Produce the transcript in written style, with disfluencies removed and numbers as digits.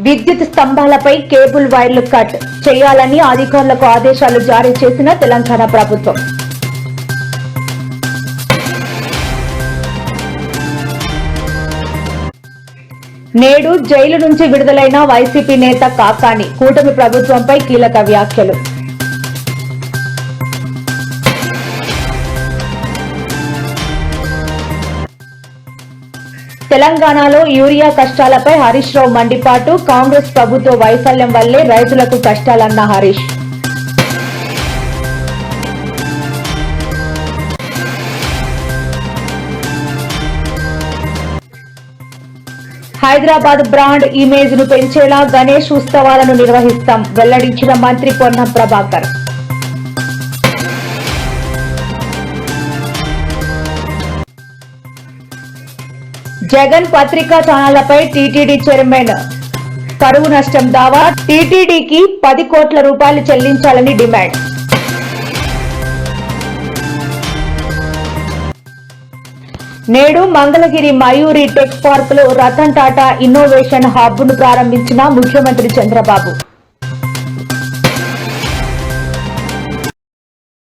విద్యుత్ స్తంభాలపై కేబుల్ వైర్లు కట్ చేయాలని అధికారులకు ఆదేశాలు జారీ చేసిన తెలంగాణ ప్రభుత్వం. నేడు జైలు నుంచి విడుదలైన వైసీపీ నేత కాకాని కూటమి ప్రభుత్వంపై కీలక వ్యాఖ్యలు. తెలంగాణలో యూరియా కష్టాలపై హరీష్ రావు మండిపాటు. కాంగ్రెస్ ప్రభుత్వ వైఫల్యం వల్లే రైతులకు కష్టాలన్న హరీష్. హైదరాబాద్ బ్రాండ్ ఇమేజ్ ను పెంచేలా గణేష్ ఉత్సవాలను నిర్వహిస్తాం వెల్లడించిన మంత్రి పొన్నం ప్రభాకర్. జగన్ పత్రికా ఛానళ్లపై టీటీడీ చైర్మన్ కరువు నష్టం దావా. టీటీడీకి 10 కోట్ల రూపాయలు చెల్లించాలని డిమాండ్. నేడు మంగళగిరి మయూరి టెక్ పార్క్ లో రతన్ టాటా ఇన్నోవేషన్ హబ్ ను ప్రారంభించిన ముఖ్యమంత్రి చంద్రబాబు.